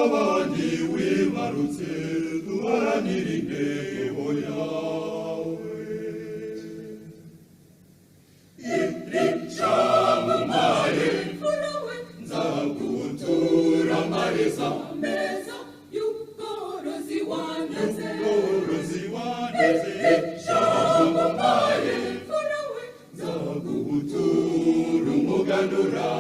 nk'abandi wibarutse duharanire intego yawe iricamumaye nzagutura amariza meza y'ubworozi waneze iricamumaye nzagutura umuganura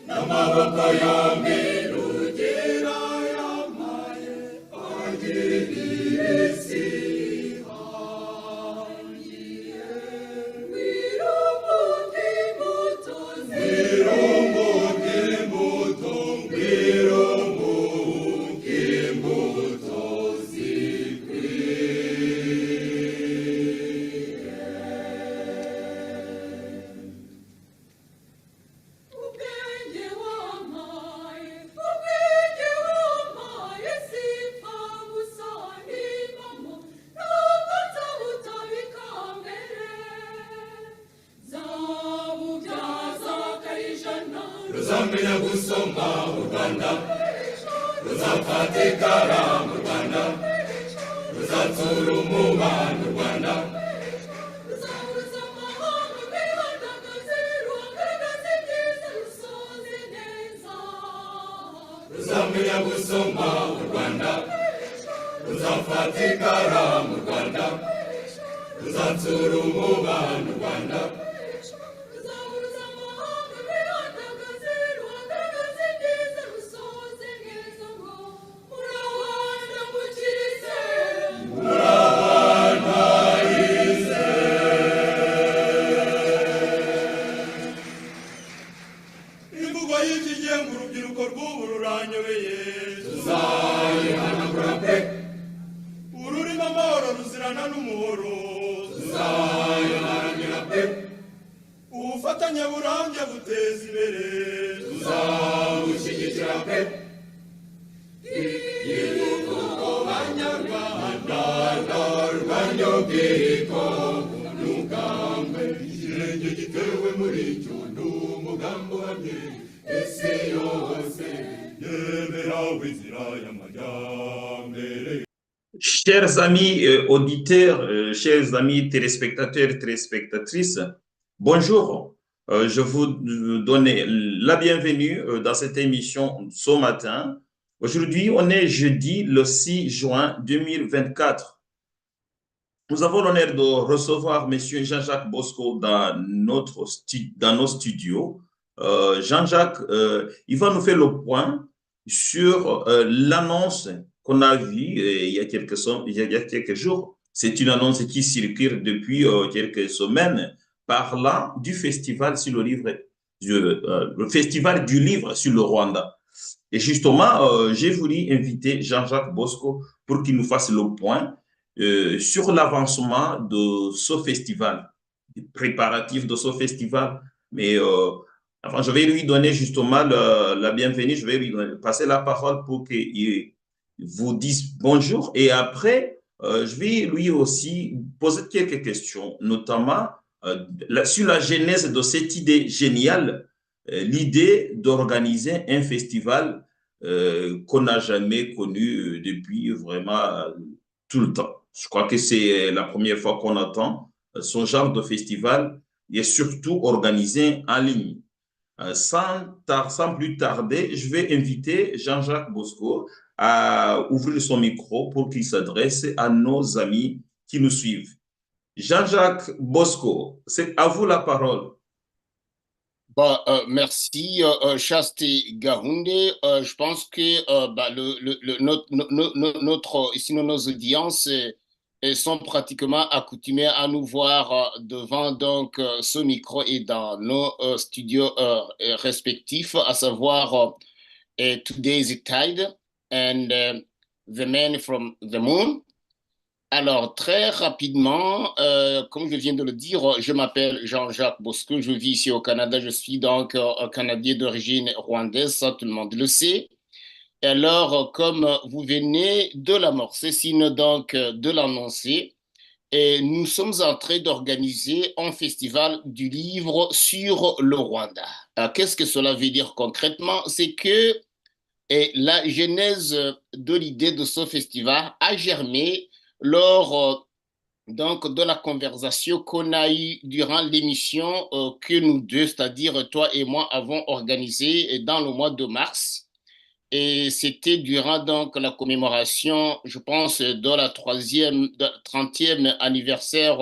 n'amaboko yombi rugira yamaye agirira isi hangiye wirumuti imbuto ruzamenya gusoma mu Rwanda ruzafatikara mu Rwanda ruzatsura umubano mu Rwanda ruzahuza amahanga rwihandagaze ruhagaragaze ibyiza rusoze neza ruzamenya gusoma mu Rwanda ruzafatikara mu Rwanda ruzatsura umubano mu Rwanda ubufatanye burambye buteza imbere tuzabushyigikira pe igihugu banyarwanda rwanda ubwiko n'ubwambwe ikirenge gitewe muri cyo n'umugambi uhamye isi yose yemera w'inzira y'amajyambere. Chers amis auditeurs, chers amis téléspectateurs, téléspectatrices, bonjour. Je vous donne la bienvenue dans cette émission ce matin. Aujourd'hui, on est jeudi le 6 juin 2024. Nous avons l'honneur de recevoir M. Jean-Jacques Bosco dans nos studios. Jean-Jacques, il va nous faire le point sur l'annonce qu'on a vue il y a quelques jours. C'est une annonce qui circule depuis quelques semaines, parlant du festival sur le livre, le festival du livre sur le Rwanda. Et justement, j'ai voulu inviter Jean-Jacques Bosco pour qu'il nous fasse le point sur l'avancement de ce festival, les préparatifs de ce festival. Mais enfin, je vais lui donner justement la bienvenue, je vais lui passer la parole pour qu'il vous dise bonjour. Et après, je vais lui aussi poser quelques questions, notamment sur la genèse de cette idée géniale, l'idée d'organiser un festival qu'on n'a jamais connu depuis vraiment tout le temps. Je crois que c'est la première fois qu'on entend ce genre de festival et surtout organisé en ligne. Sans plus tarder, je vais inviter Jean-Jacques Bosco à ouvrir son micro pour qu'il s'adresse à nos amis qui nous suivent. Jean-Jacques Bosco, c'est à vous la parole. Merci, Shasti Gahunde. Je pense que ici, nos audiences sont pratiquement accoutumées à nous voir devant donc ce micro et dans nos studios respectifs, à savoir Today's Tide and The Man from the Moon. Alors, très rapidement, comme je viens de le dire, je m'appelle Jean-Jacques Bosco, je vis ici au Canada, je suis donc un Canadien d'origine rwandaise, ça tout le monde le sait. Et alors, comme vous venez de l'amorcer, sinon donc de l'annoncer, et nous sommes en train d'organiser un festival du livre sur le Rwanda. Qu'est-ce que cela veut dire concrètement? C'est que la genèse de l'idée de ce festival a germé lors donc de la conversation qu'on a eue durant l'émission que nous deux, c'est-à-dire toi et moi, avons organisée dans le mois de mars. Et c'était durant donc la commémoration, je pense, de la 30e anniversaire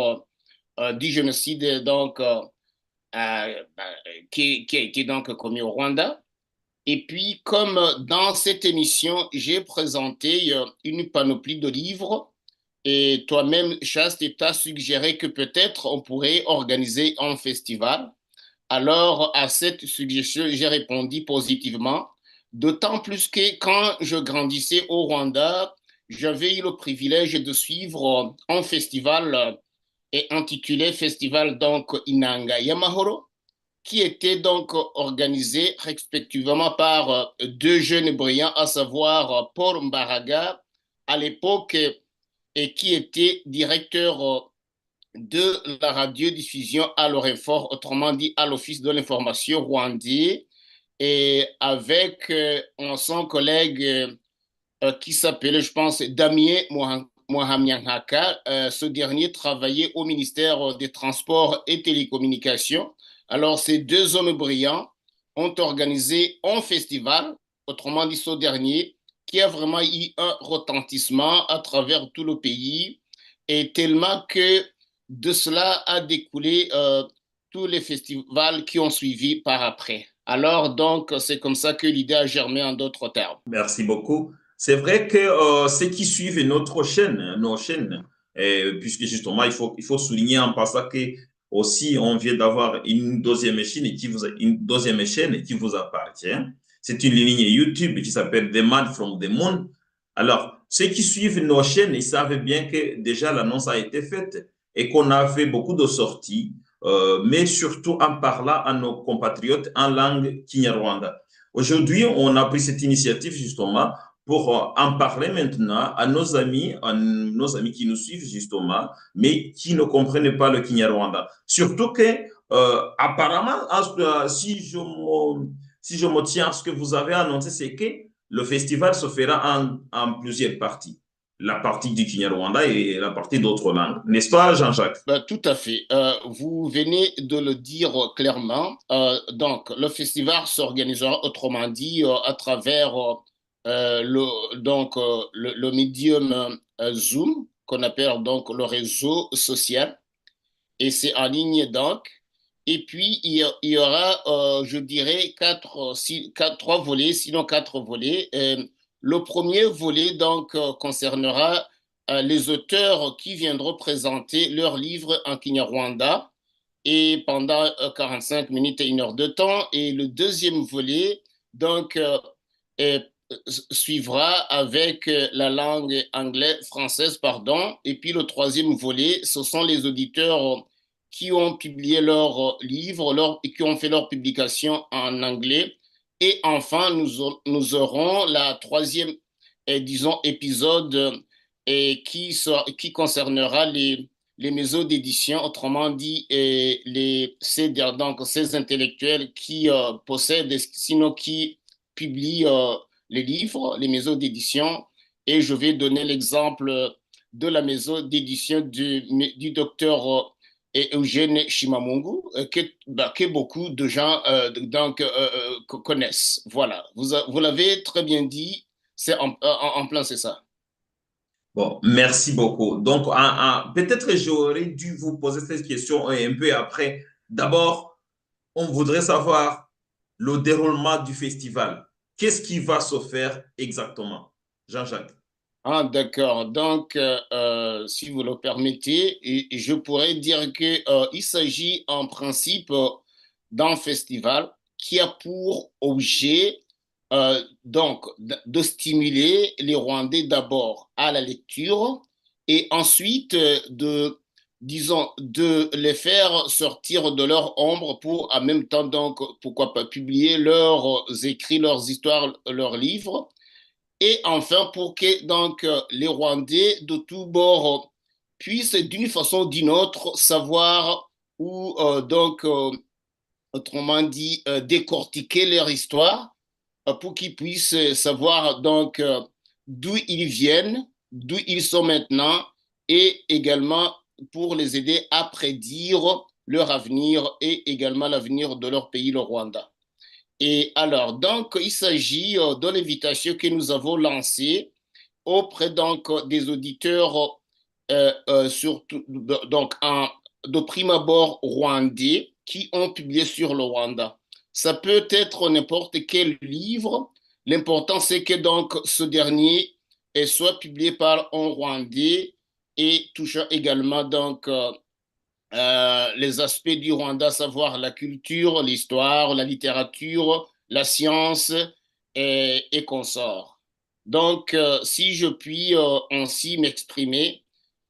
du génocide donc, qui a été donc commis au Rwanda. Et puis, comme dans cette émission, j'ai présenté une panoplie de livres et toi-même, Chaste, t'as suggéré que peut-être on pourrait organiser un festival. Alors, à cette suggestion, j'ai répondu positivement, d'autant plus que quand je grandissais au Rwanda, j'avais eu le privilège de suivre un festival intitulé Festival donc Inanga Yamahoro, qui était donc organisé respectivement par deux jeunes brillants, à savoir Paul Mbaraga à l'époque et qui était directeur de la radiodiffusion à l'OREFOR, autrement dit à l'Office de l'information rwandais, et avec son collègue qui s'appelait, je pense, Damien Mohamyanhaka. Ce dernier travaillait au ministère des Transports et Télécommunications. Alors, ces deux hommes brillants ont organisé un festival, autrement dit ce dernier, qui a vraiment eu un retentissement à travers tout le pays, et tellement que de cela a découlé tous les festivals qui ont suivi par après. Alors, donc, c'est comme ça que l'idée a germé en d'autres termes. Merci beaucoup. C'est vrai que ceux qui suivent notre chaîne, nos chaînes, puisque justement, il faut souligner en passant que aussi on vient d'avoir une deuxième chaîne qui vous appartient. C'est une ligne YouTube qui s'appelle The Man from the Moon. Alors, ceux qui suivent nos chaînes, ils savent bien que déjà l'annonce a été faite et qu'on a fait beaucoup de sorties, mais surtout en parlant à nos compatriotes en langue kinyarwanda. Aujourd'hui, on a pris cette initiative justement pour en parler maintenant à nos amis qui nous suivent justement, mais qui ne comprennent pas le Kinyarwanda. Surtout que, apparemment, si je me tiens à ce que vous avez annoncé, c'est que le festival se fera en plusieurs parties. La partie du Kinyarwanda et la partie d'autres langues. N'est-ce pas, Jean-Jacques? Tout à fait. Vous venez de le dire clairement. Donc, le festival s'organisera, autrement dit, à travers le médium Zoom, qu'on appelle donc le réseau social. Et c'est en ligne donc. Et puis, il y aura, je dirais, trois volets, sinon quatre volets. Le premier volet, donc, concernera les auteurs qui viendront présenter leurs livres en Kinyarwanda et pendant 45 minutes et 1 heure de temps. Et le deuxième volet, donc, suivra avec la langue française, pardon. Et puis, le troisième volet, ce sont les auditeurs qui ont publié leurs livres et qui ont fait leur publication en anglais. Et enfin, nous aurons la troisième, disons, épisode qui concernera les maisons d'édition, autrement dit, ces intellectuels qui possèdent, sinon qui publient les livres, les maisons d'édition. Et je vais donner l'exemple de la maison d'édition du docteur et Eugène Shimamungu, que beaucoup de gens connaissent. Voilà, vous l'avez très bien dit, c'est en plein, c'est ça. Bon, merci beaucoup. Donc, peut-être j'aurais dû vous poser cette question un peu après. D'abord, on voudrait savoir le déroulement du festival. Qu'est-ce qui va se faire exactement? Jean-Jacques. Ah, d'accord. Donc, si vous le permettez, je pourrais dire que il s'agit en principe d'un festival qui a pour objet de stimuler les Rwandais d'abord à la lecture et ensuite disons, de les faire sortir de leur ombre pour en même temps, donc, pourquoi pas publier leurs écrits, leurs histoires, leurs livres. Et enfin, pour que donc, les Rwandais de tous bords puissent d'une façon ou d'une autre savoir ou autrement dit, décortiquer leur histoire pour qu'ils puissent savoir donc d'où ils viennent, d'où ils sont maintenant et également pour les aider à prédire leur avenir et également l'avenir de leur pays, le Rwanda. Et alors, donc, il s'agit de l'invitation que nous avons lancée auprès donc des auditeurs, surtout donc de prime abord rwandais qui ont publié sur le Rwanda. Ça peut être n'importe quel livre. L'important, c'est que donc ce dernier soit publié par un Rwandais et touchant également donc les aspects du Rwanda, à savoir la culture, l'histoire, la littérature, la science et consorts. Donc, si je puis ainsi m'exprimer,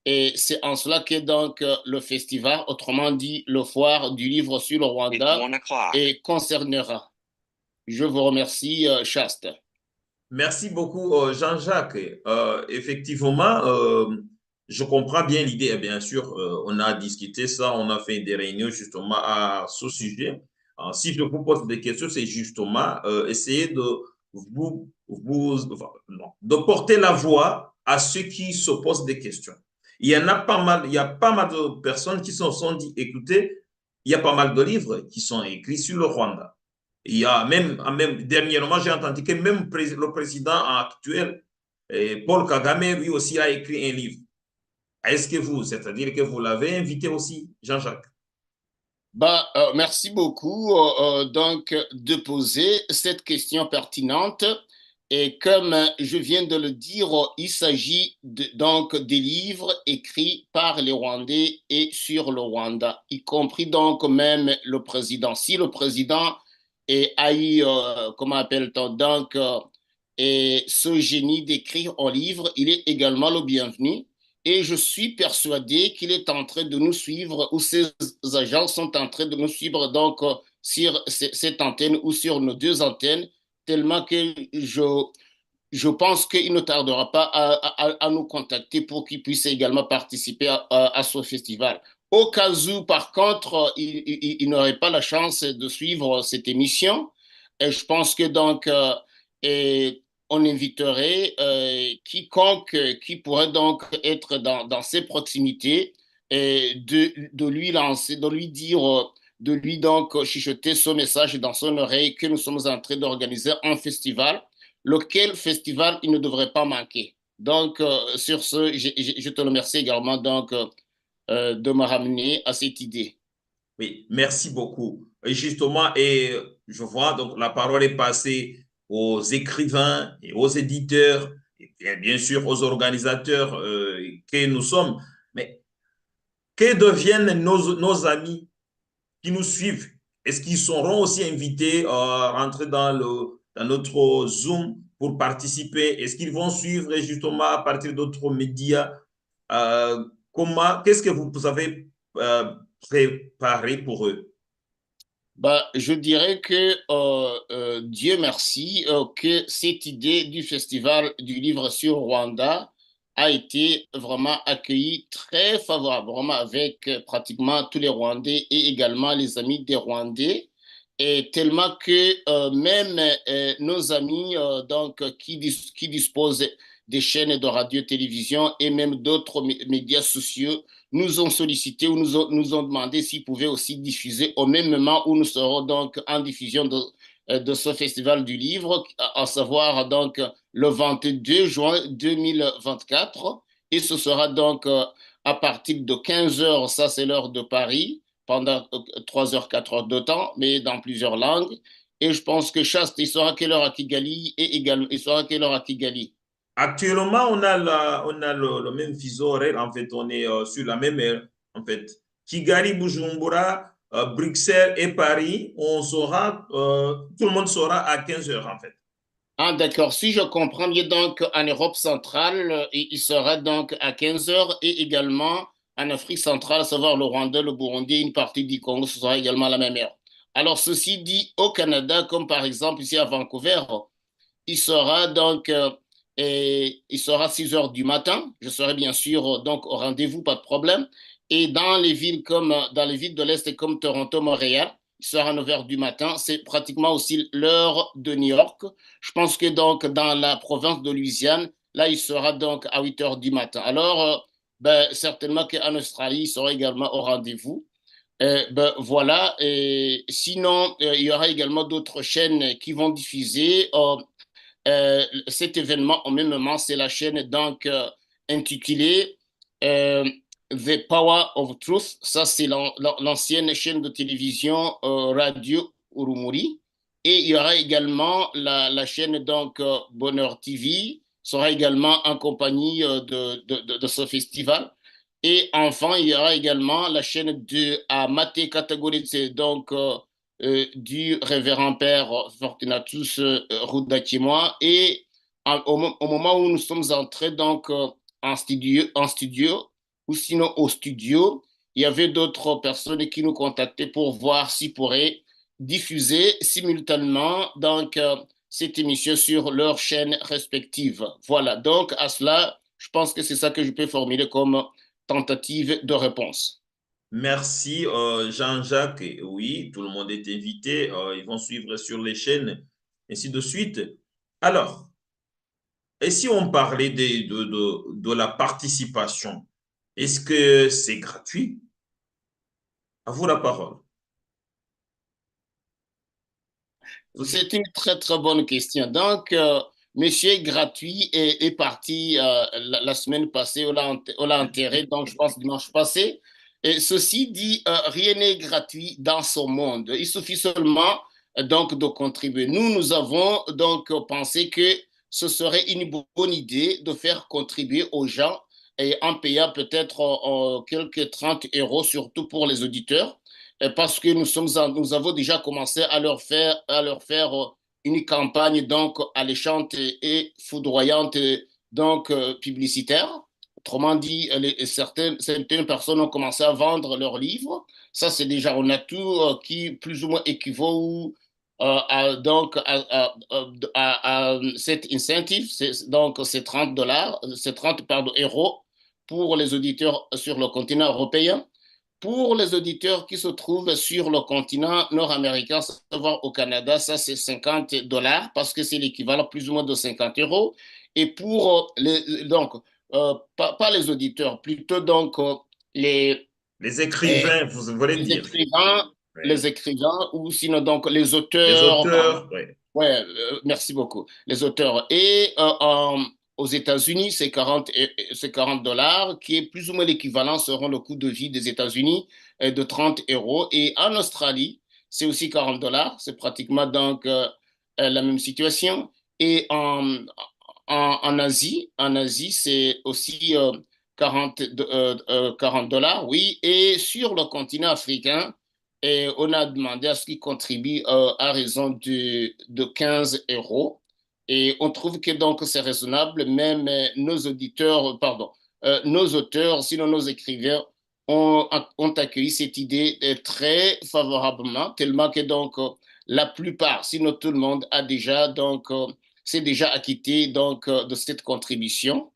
et c'est en cela que donc le festival, autrement dit le foire du livre sur le Rwanda, et concernera. Je vous remercie, Chaste. Merci beaucoup, Jean-Jacques. Effectivement, je comprends bien l'idée. Et bien sûr, on a discuté ça, on a fait des réunions justement à ce sujet. Si je vous pose des questions, c'est justement essayer de non, de porter la voix à ceux qui se posent des questions. Il y en a pas mal, il y a pas mal de personnes qui se sont dit, écoutez, il y a pas mal de livres qui sont écrits sur le Rwanda. Il y a même dernièrement, j'ai entendu que même le président actuel, Paul Kagame, lui aussi a écrit un livre. Est-ce que vous, c'est-à-dire que vous l'avez invité aussi, Jean-Jacques? Bah, merci beaucoup donc de poser cette question pertinente. Et comme je viens de le dire, il s'agit donc des livres écrits par les Rwandais et sur le Rwanda, y compris donc même le président. Si le président a eu, comment appelle-t-on, donc, et ce génie d'écrire un livre, il est également le bienvenu. Et je suis persuadé qu'il est en train de nous suivre, ou ses agents sont en train de nous suivre donc sur cette antenne ou sur nos deux antennes, tellement que je pense qu'il ne tardera pas à nous contacter pour qu'il puisse également participer à ce festival. Au cas où, par contre, il n'aurait pas la chance de suivre cette émission, et je pense que donc, on inviterait quiconque qui pourrait donc être dans ses proximités et de lui lancer, de lui dire, de lui donc chuchoter ce message dans son oreille que nous sommes en train d'organiser un festival, lequel festival il ne devrait pas manquer. Donc, sur ce, je te remercie également donc, de me ramener à cette idée. Oui, merci beaucoup. Et justement, et je vois, donc la parole est passée aux écrivains et aux éditeurs, et bien sûr aux organisateurs que nous sommes. Mais que deviennent nos amis qui nous suivent? Est-ce qu'ils seront aussi invités à rentrer dans notre Zoom pour participer? Est-ce qu'ils vont suivre justement à partir d'autres médias? Qu'est-ce que vous avez préparé pour eux? Bah, je dirais que Dieu merci que cette idée du festival du livre sur Rwanda a été vraiment accueillie très favorablement avec pratiquement tous les Rwandais et également les amis des Rwandais. Et tellement que même nos amis donc, qui disposent des chaînes de radio-télévision et même d'autres médias sociaux nous ont sollicité ou nous ont demandé s'ils pouvaient aussi diffuser au même moment où nous serons donc en diffusion de ce festival du livre, à savoir donc le 22 juin 2024. Et ce sera donc à partir de 15 heures, ça c'est l'heure de Paris, pendant 3 heures, 4 heures de temps, mais dans plusieurs langues. Et je pense que Chaste, il sera quelle heure à Kigali et également, il sera quelle heure à Kigali? Actuellement, on a le même fuseau horaire. En fait, on est sur la même heure. En fait, Kigali, Bujumbura, Bruxelles et Paris, tout le monde sera à 15 heures, en fait. Ah, d'accord. Si je comprends bien, donc en Europe centrale, il sera donc à 15 heures et également en Afrique centrale, à savoir le Rwanda, le Burundi, une partie du Congo, ce sera également à la même heure. Alors, ceci dit, au Canada, comme par exemple ici à Vancouver, il sera donc et il sera 6 heures du matin. Je serai bien sûr donc au rendez-vous, pas de problème. Et dans les villes dans les villes de l'Est comme Toronto, Montréal, il sera 9 heures du matin. C'est pratiquement aussi l'heure de New York. Je pense que donc dans la province de Louisiane, là, il sera donc à 8 heures du matin. Alors, certainement qu'en Australie, il sera également au rendez-vous. Voilà. Et sinon, il y aura également d'autres chaînes qui vont diffuser. Cet événement au même moment, c'est la chaîne donc intitulée euh, The Power of Truth. Ça, c'est l'ancienne chaîne de télévision Radio Urumuri. Et il y aura également la chaîne donc Bonheur TV sera également en compagnie de ce festival. Et enfin, il y aura également la chaîne de Amate Categories, donc du révérend père Fortunatus Rudakimoa. Et au moment où nous sommes entrés donc en studio, ou sinon au studio, il y avait d'autres personnes qui nous contactaient pour voir s'ils pourraient diffuser simultanément donc cette émission sur leurs chaînes respectives. Voilà, donc à cela, je pense que c'est ça que je peux formuler comme tentative de réponse. Merci, Jean-Jacques. Et oui, tout le monde est invité. Ils vont suivre sur les chaînes, ainsi de suite. Alors, et si on parlait de la participation, est-ce que c'est gratuit? À vous la parole. C'est une très, très bonne question. Donc, Monsieur Gratuit est parti la semaine passée, on l'a enterré, donc je pense dimanche passé. Et ceci dit, rien n'est gratuit dans ce monde. Il suffit seulement donc de contribuer. Nous avons donc pensé que ce serait une bonne idée de faire contribuer aux gens et en payant peut-être quelques 30 euros, surtout pour les auditeurs parce que nous avons déjà commencé à leur faire une campagne donc alléchante et foudroyante donc publicitaire. Autrement dit, certaines personnes ont commencé à vendre leurs livres. Ça, c'est déjà, on a tout qui plus ou moins équivaut donc à cet incentive, donc c'est 30 dollars, c'est 30 pardon, euros pour les auditeurs sur le continent européen. Pour les auditeurs qui se trouvent sur le continent nord-américain, savoir au Canada, ça c'est 50 dollars parce que c'est l'équivalent plus ou moins de 50 euros. Et pour pas les auditeurs, plutôt donc Les euh, écrivains, vous voulez les dire? écrivains, Oui. les écrivains ou sinon donc les Les auteurs, pardon. auteurs, oui. Ouais, merci beaucoup. Les auteurs. Et aux États-Unis, c'est 40 dollars, qui est plus ou moins l'équivalent, seront le coût de vie des États-Unis de 30 euros. Et en Australie, c'est aussi 40 dollars. C'est pratiquement donc la même situation. Et en Asie, c'est aussi 40 dollars, oui. Et sur le continent africain, et on a demandé à ce qu'ils contribuent à raison de 15 euros. Et on trouve que donc c'est raisonnable, même nos auditeurs, pardon, nos auteurs, sinon nos écrivains, ont accueilli cette idée très favorablement, tellement que donc la plupart, sinon tout le monde, a déjà donc s'est déjà acquitté donc de cette contribution.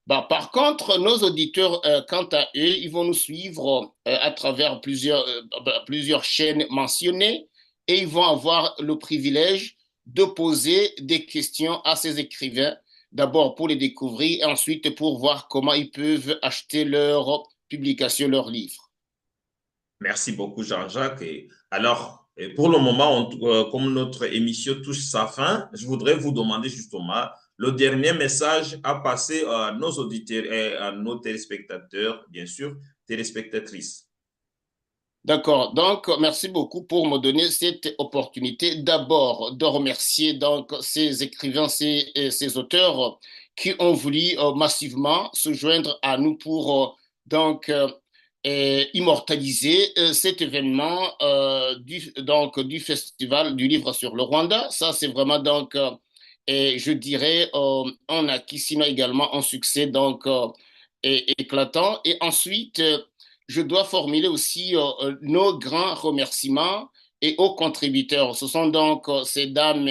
Bah, par contre, nos auditeurs, quant à eux, ils vont nous suivre à travers plusieurs chaînes mentionnées et ils vont avoir le privilège de poser des questions à ces écrivains, d'abord pour les découvrir et ensuite pour voir comment ils peuvent acheter leur publication, leurs livres. Merci beaucoup, Jean-Jacques. Et alors, pour le moment, comme notre émission touche sa fin, je voudrais vous demander justement le dernier message à passer à nos auditeurs et à nos téléspectateurs, bien sûr, téléspectatrices. D'accord. Donc, merci beaucoup pour me donner cette opportunité. D'abord, de remercier donc ces écrivains, ces auteurs qui ont voulu massivement se joindre à nous pour immortaliser cet événement du Festival du livre sur le Rwanda. Ça, c'est vraiment donc, et je dirais, on a qui sinon également un succès donc éclatant. Et ensuite, je dois formuler aussi nos grands remerciements et aux contributeurs. Ce sont donc ces dames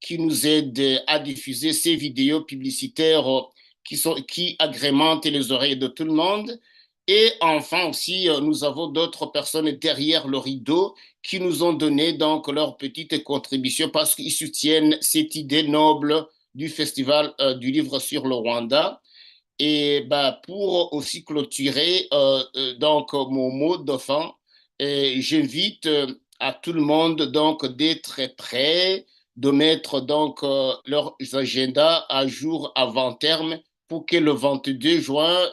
qui nous aide à diffuser ces vidéos publicitaires qui agrémentent les oreilles de tout le monde. Et enfin aussi, nous avons d'autres personnes derrière le rideau qui nous ont donné donc leur petite contribution parce qu'ils soutiennent cette idée noble du Festival du livre sur le Rwanda. Et bah, pour aussi clôturer donc mon mot de fin, j'invite à tout le monde donc d'être prêt, de mettre donc leurs agendas à jour avant terme pour que le 22 juin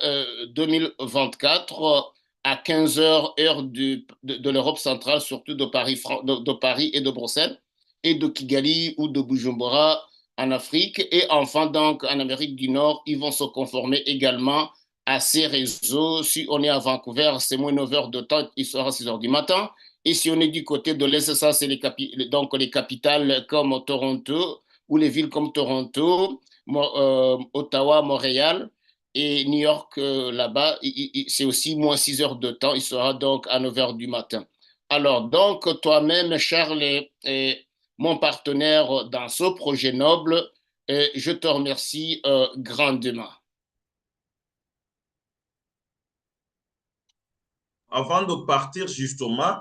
2024 à 15 heures heure de l'Europe centrale, surtout de Paris et de Bruxelles, et de Kigali ou de Bujumbura, en Afrique et enfin donc en Amérique du Nord, ils vont se conformer également à ces réseaux. Si on est à Vancouver, c'est moins 9 heures de temps, il sera 6 heures du matin. Et si on est du côté de l'Est, ça c'est donc les capitales comme Toronto ou les villes comme Toronto, Ottawa, Montréal et New York là-bas, c'est aussi moins 6 heures de temps, il sera donc à 9 heures du matin. Alors donc toi-même, Charles, mon partenaire dans ce projet noble, et je te remercie grandement. Avant de partir, justement,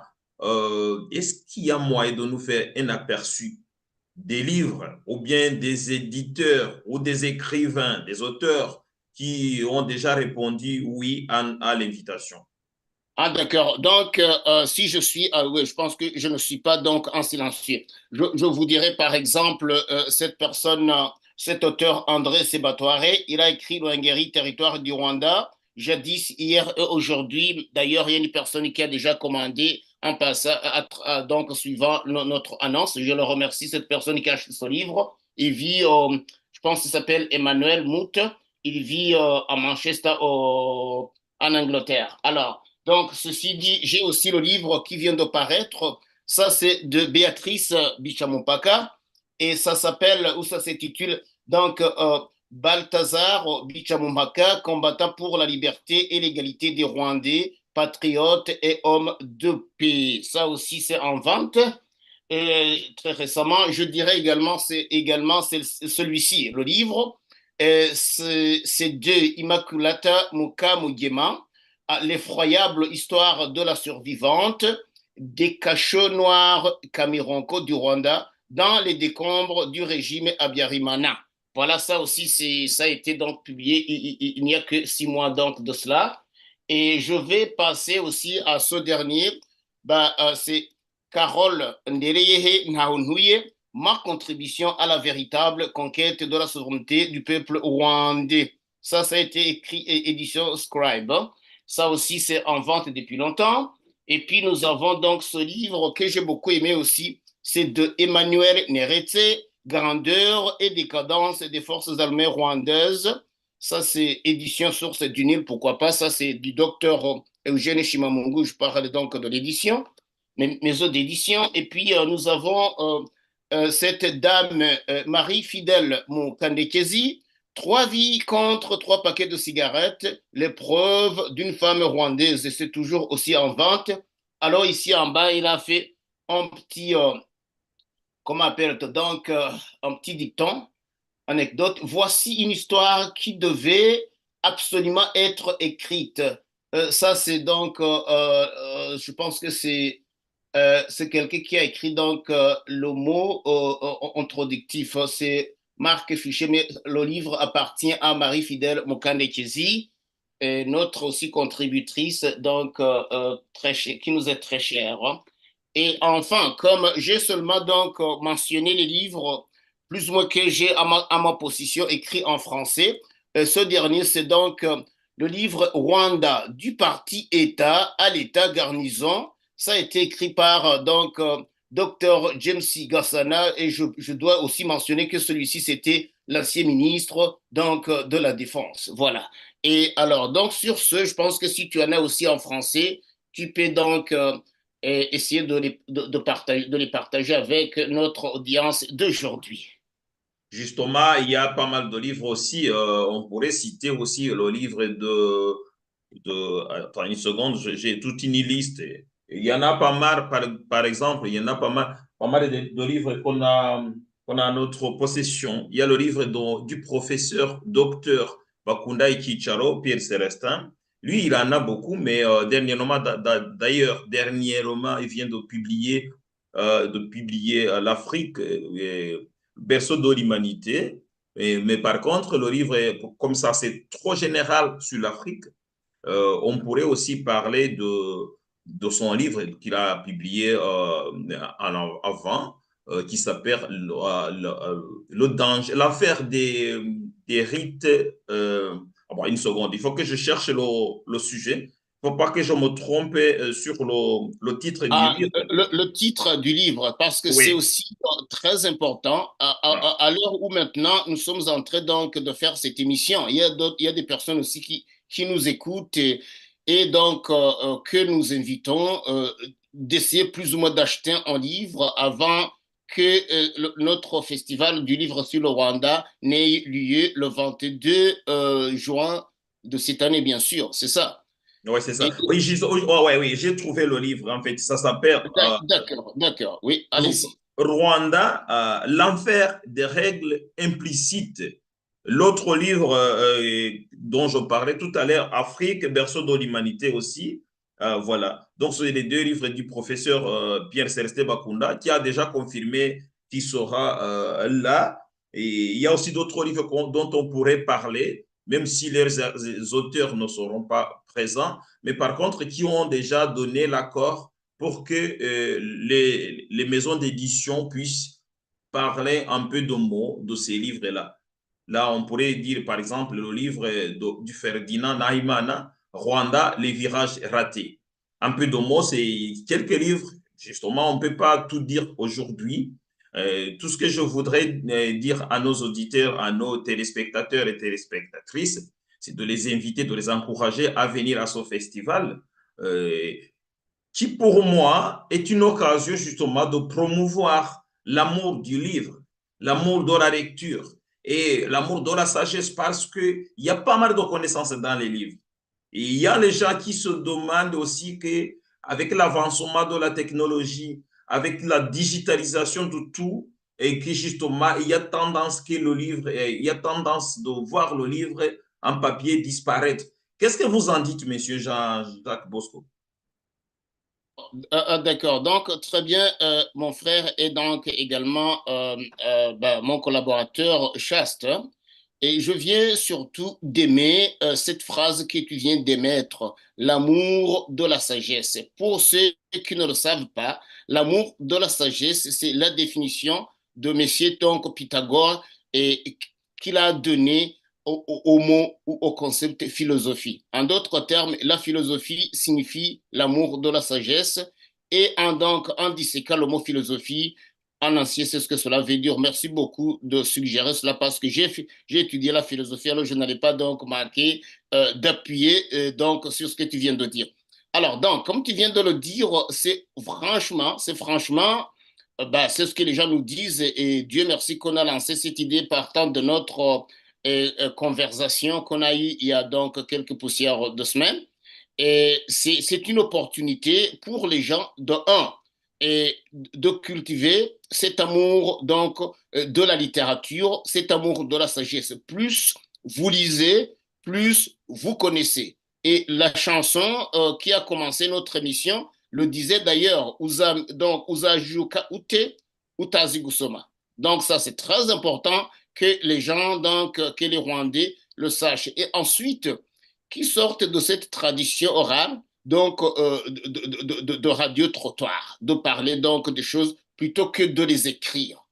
est-ce qu'il y a moyen de nous faire un aperçu des livres ou bien des éditeurs ou des écrivains, des auteurs qui ont déjà répondu oui à l'invitation? Ah d'accord. Donc si je suis, oui, je pense que je ne suis pas donc en silencieux. Je vous dirais par exemple cette personne, cet auteur André Sebatware, il a écrit Loingeri, territoire du Rwanda, jadis, hier et aujourd'hui. D'ailleurs, il y a une personne qui a déjà commandé en passant, donc suivant notre annonce. Je le remercie, cette personne qui a acheté ce livre. Il vit, je pense qu'il s'appelle Emmanuel Mout. Il vit à Manchester, en Angleterre. Alors, donc, ceci dit, j'ai aussi le livre qui vient de paraître. Ça, c'est de Béatrice Bichamoupaka et ça s'appelle, ou ça s'intitule, donc, Balthazar Bichamoupaka, combattant pour la liberté et l'égalité des Rwandais, patriotes et hommes de paix. Ça aussi, c'est en vente. Et très récemment, je dirais également, c'est celui-ci, le livre. C'est de Immaculata Mukamugema, l'effroyable histoire de la survivante des cachots noirs Kamironko du Rwanda dans les décombres du régime Habyarimana. Voilà, ça aussi, ça a été donc publié il n'y a que 6 mois donc de cela. Et je vais passer aussi à ce dernier, c'est Carole Ndereyehe Nahunhuye, ma contribution à la véritable conquête de la souveraineté du peuple rwandais. Ça a été écrit édition Scribe. Ça aussi, c'est en vente depuis longtemps. Et puis, nous avons donc ce livre que j'ai beaucoup aimé aussi. C'est de Emmanuel Neretse, Grandeur et décadence des forces armées rwandaises. Ça, c'est édition Source du Nil, pourquoi pas. Ça, c'est du docteur Eugène Shimamungu. Je parle donc de l'édition, maison d'édition. Et puis, nous avons cette dame, Marie Fidèle Mukandekezi, 3 vies contre 3 paquets de cigarettes, l'épreuve d'une femme rwandaise, et c'est toujours aussi en vente. Alors ici en bas, il a fait un petit, comment appelle-t-on donc, un petit dicton, anecdote. Voici une histoire qui devait absolument être écrite. Ça, c'est donc, je pense que c'est quelqu'un qui a écrit donc le mot introductif. C'est Marc Fichet, mais le livre appartient à Marie-Fidèle Mukandekezi, notre aussi contributrice, donc très qui nous est très chère. Hein. Et enfin, comme j'ai seulement donc mentionné les livres plus ou moins que j'ai à ma position écrit en français, ce dernier, c'est donc le livre Rwanda du parti État à l'État garnison. Ça a été écrit par donc Dr James Gassana et je dois aussi mentionner que celui-ci c'était l'ancien ministre donc de la Défense. Voilà. Et alors donc sur ce, je pense que si tu en as aussi en français, tu peux donc essayer de les partager avec notre audience d'aujourd'hui. Justement, il y a pas mal de livres aussi. On pourrait citer aussi le livre attends une seconde, j'ai toute une liste. Il y en a pas mal, par exemple, il y en a pas mal de livres qu'on a. qu'on a en notre possession. Il y a le livre du professeur docteur Bakunda Ikicharo, Pierre Célestin. Lui, il en a beaucoup, mais dernièrement, dernièrement, il vient de publier l'Afrique, berceau de l'humanité. Mais par contre, le livre, comme ça, c'est trop général sur l'Afrique. On pourrait aussi parler de son livre qu'il a publié avant, qui s'appelle le danger, l'affaire des rites. Une seconde, il faut que je cherche le sujet. Il ne faut pas que je me trompe sur le titre du livre. Le titre du livre, parce que c'est Oui. aussi très important à l'heure où maintenant nous sommes en train donc de faire cette émission. Il y a des personnes aussi qui nous écoutent et donc que nous invitons d'essayer plus ou moins d'acheter un livre avant que notre festival du livre sur le Rwanda n'ait lieu le 22 juin de cette année, bien sûr. C'est ça. Oui, c'est ça. Et, Oui, j'ai trouvé le livre, en fait. Ça s'appelle d'accord. Oui, allez-y. Rwanda, l'enfer des règles implicites. L'autre livre dont je parlais tout à l'heure, Afrique, berceau de l'humanité aussi. Voilà. Donc, ce sont les deux livres du professeur Pierre Célestin Bakunda qui a déjà confirmé qu'il sera là. Et il y a aussi d'autres livres dont on pourrait parler, même si leurs auteurs ne seront pas présents, mais par contre, qui ont déjà donné l'accord pour que les maisons d'édition puissent parler un peu de mots de ces livres-là. Là, on pourrait dire, par exemple, le livre du Ferdinand Nahimana, Rwanda, les virages ratés. Un peu de mots, c'est quelques livres. Justement, on ne peut pas tout dire aujourd'hui. Tout ce que je voudrais dire à nos auditeurs, à nos téléspectateurs et téléspectatrices, c'est de les inviter, de les encourager à venir à ce festival qui, pour moi, est une occasion justement de promouvoir l'amour du livre, l'amour de la lecture et l'amour de la sagesse parce qu'il y a pas mal de connaissances dans les livres. Et il y a les gens qui se demandent aussi qu'avec l'avancement de la technologie, avec la digitalisation de tout, et que justement, il y a tendance que le livre, il y a tendance de voir le livre en papier disparaître. Qu'est-ce que vous en dites, monsieur Jean-Jacques Bosco? D'accord. Donc, très bien, mon frère et donc également mon collaborateur Chaste. Et je viens surtout d'aimer cette phrase que tu viens d'émettre, l'amour de la sagesse. Pour ceux qui ne le savent pas, l'amour de la sagesse, c'est la définition de Monsieur donc Pythagore et qu'il a donné au mot ou au concept philosophie. En d'autres termes, la philosophie signifie l'amour de la sagesse et en disséquant le mot philosophie, en ancien, c'est ce que cela veut dire. Merci beaucoup de suggérer cela parce que j'ai étudié la philosophie, alors je n'allais pas donc manquer d'appuyer donc sur ce que tu viens de dire. Alors donc, comme tu viens de le dire, c'est franchement, c'est ce que les gens nous disent et Dieu merci qu'on a lancé cette idée partant de notre conversation qu'on a eue il y a donc quelques poussières de semaines. Et c'est une opportunité pour les gens et de cultiver cet amour donc de la littérature, cet amour de la sagesse. Plus vous lisez, plus vous connaissez. Et la chanson qui a commencé notre émission le disait d'ailleurs, Uzajuka Ute Utazigusoma. Donc ça c'est très important que les gens, donc que les Rwandais le sachent. Et ensuite, qui sortent de cette tradition orale donc de radio-trottoir, de parler donc des choses plutôt que de les écrire.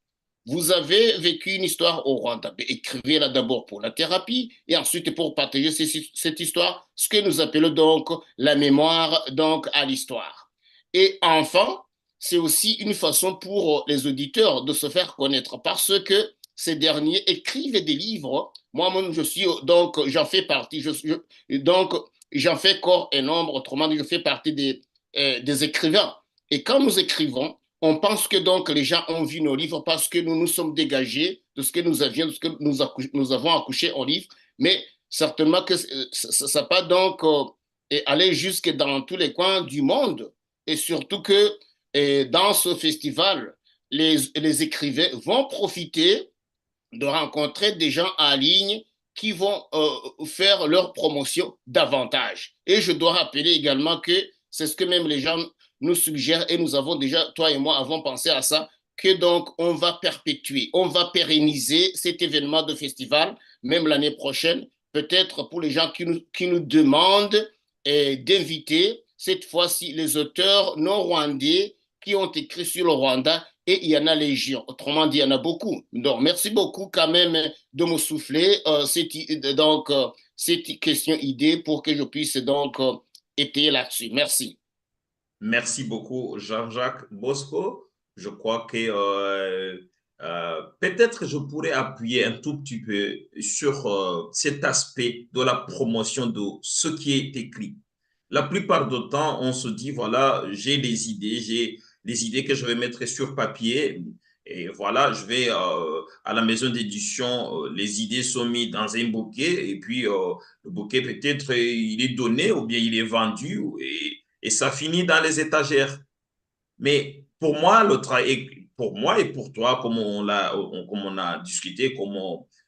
Vous avez vécu une histoire au Rwanda, écrivez-la d'abord pour la thérapie et ensuite pour partager cette histoire, ce que nous appelons donc la mémoire donc à l'histoire. Et enfin, c'est aussi une façon pour les auditeurs de se faire connaître parce que ces derniers écrivent des livres. Moi-même, je suis donc, j'en fais partie. Donc, j'en fais corps et nombre. Autrement dit, je fais partie des écrivains. Et quand nous écrivons, on pense que donc les gens ont vu nos livres parce que nous nous sommes dégagés de ce que nous avions, de ce que nous avons accouché en livre. Mais certainement que ça n'a pas donc aller jusque dans tous les coins du monde. Et surtout que dans ce festival, les écrivains vont profiter de rencontrer des gens en ligne qui vont faire leur promotion davantage. Et je dois rappeler également que c'est ce que même les gens nous suggèrent et nous avons déjà, toi et moi, avons pensé à ça, que donc on va perpétuer, on va pérenniser cet événement de festival, même l'année prochaine, peut-être pour les gens qui nous demandent d'inviter cette fois-ci les auteurs non rwandais qui ont écrit sur le Rwanda, et il y en a légion. Autrement dit, il y en a beaucoup. Donc, merci beaucoup quand même de me souffler cette question-idée pour que je puisse donc étayer là-dessus. Merci. Merci beaucoup, Jean-Jacques Bosco. Je crois que peut-être je pourrais appuyer un tout petit peu sur cet aspect de la promotion de ce qui est écrit. La plupart du temps, on se dit, voilà, j'ai des idées que je vais mettre sur papier. Et voilà, je vais à la maison d'édition, les idées sont mises dans un bouquet et puis le bouquet peut-être il est donné ou bien il est vendu et ça finit dans les étagères. Mais pour moi, le travail, pour moi et pour toi, comme on a discuté, comme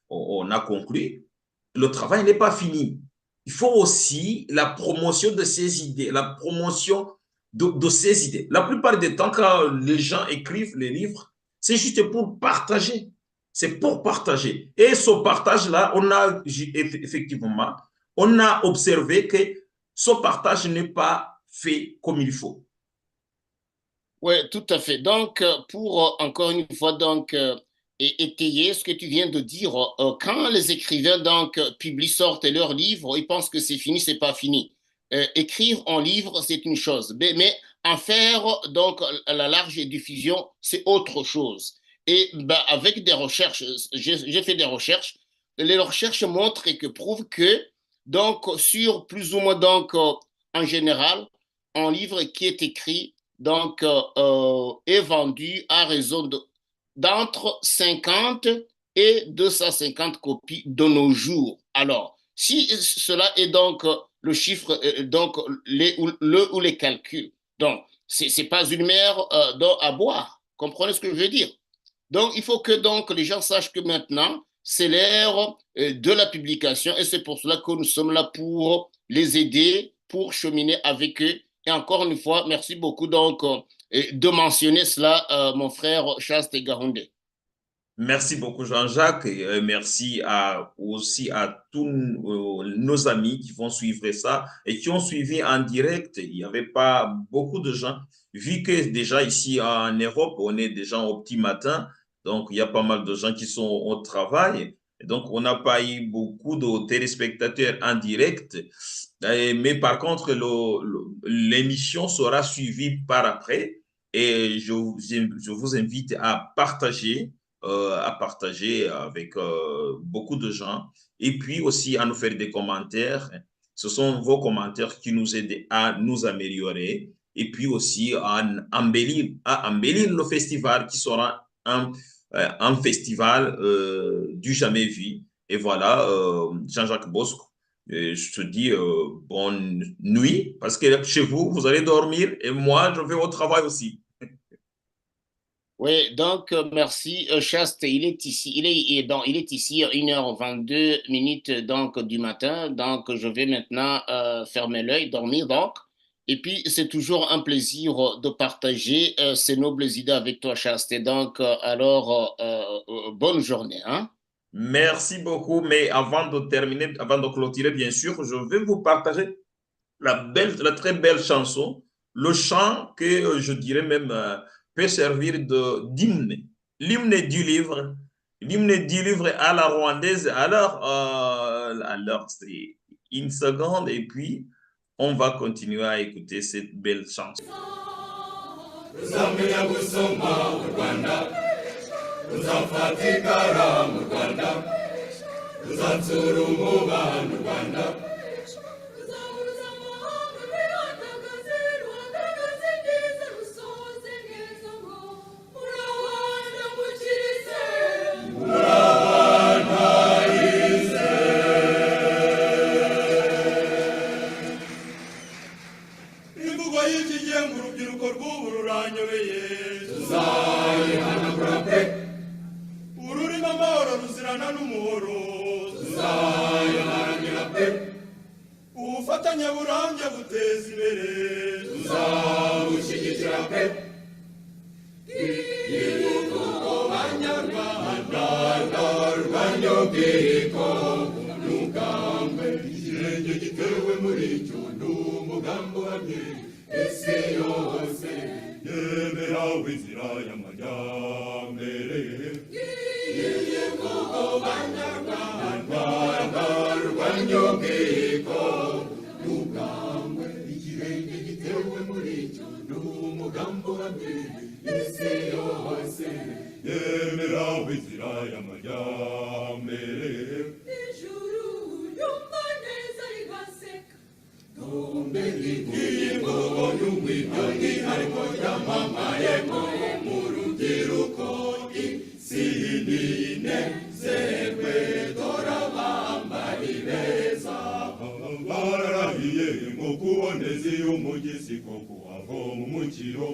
on a conclu, le travail n'est pas fini. Il faut aussi la promotion de ces idées, la promotion de ces idées. La plupart des temps, quand les gens écrivent les livres, c'est juste pour partager. C'est pour partager. Et ce partage-là, effectivement, on a observé que ce partage n'est pas fait comme il faut. Oui, tout à fait. Donc, pour encore une fois, donc, étayer ce que tu viens de dire, quand les écrivains donc publient, sortent leurs livres, ils pensent que c'est fini, c'est pas fini. Écrire en livre, c'est une chose, mais en faire donc la large diffusion, c'est autre chose. Et ben, avec des recherches, j'ai fait des recherches. Les recherches montrent et que prouvent que donc sur plus ou moins donc en général, un livre qui est écrit donc est vendu à raison d'entre 50 et 250 copies de nos jours. Alors, si cela est donc le chiffre, donc le ou les calculs, donc c'est pas une mer à boire. Comprenez ce que je veux dire? Donc, il faut que donc les gens sachent que maintenant, c'est l'ère de la publication et c'est pour cela que nous sommes là pour les aider, pour cheminer avec eux. Et encore une fois, merci beaucoup donc de mentionner cela, mon frère Chaste Garoundé. Merci beaucoup, Jean-Jacques, et merci aussi à tous nos amis qui vont suivre ça et qui ont suivi en direct. Il n'y avait pas beaucoup de gens, vu que déjà ici en Europe, on est déjà au petit matin, donc il y a pas mal de gens qui sont au travail. Et donc, on n'a pas eu beaucoup de téléspectateurs en direct. Mais par contre, l'émission sera suivie par après et je vous invite à partager avec beaucoup de gens et puis aussi à nous faire des commentaires. Ce sont vos commentaires qui nous aident à nous améliorer et puis aussi à embellir le festival qui sera un festival du jamais vu. Et voilà, Jean-Jacques Bosco, je te dis bonne nuit parce que chez vous, vous allez dormir et moi, je vais au travail aussi. Oui, donc merci Chaste. Il est ici, il est ici à 1h22 minutes donc du matin. Donc je vais maintenant fermer l'œil, dormir donc. Et puis c'est toujours un plaisir de partager ces nobles idées avec toi, Chaste. Et donc alors bonne journée, hein? Merci beaucoup, mais avant de terminer, avant de clôturer, bien sûr, je vais vous partager la très belle chanson, le chant que je dirais même peut servir d'hymne, l'hymne du livre à la rwandaise. Alors c'est une seconde et puis on va continuer à écouter cette belle chanson. Uzamenya gusoma mu Rwanda, uzafatikara mu Rwanda, uzatsura umubano mu Rwanda. Imvugo y'ikigenge urubyiruko rw'ubu ruranyobeye tuzayihanagura pe ururimo amahoro ruzirana n'umuhoro tuzayiharanira pe ubufatanye burambye buteza imbere tuzabushyigikira pe igihugu banyarwanda ndarwanya ubwiko n'ubwambwe ikirenge gitewe muri cyo n'umugambi uhamye isi yose yemera w'inzira y'amajyambere igihugu banyarwanda ndarwanya ubwiko n'ubwambwe ikirenge gitewe muri cyo n'umugambi uhamye isi yose yemera w'inzira y'amajyambere ijuru yumva neza rigaseka tombe n'ingingo y'umwitonyi ariko yamamaye mu rubyiruko isi ninezerwe dore abambari beza bararahiye ngo kuboneza iyo umugezi ko kuhavoma umukiro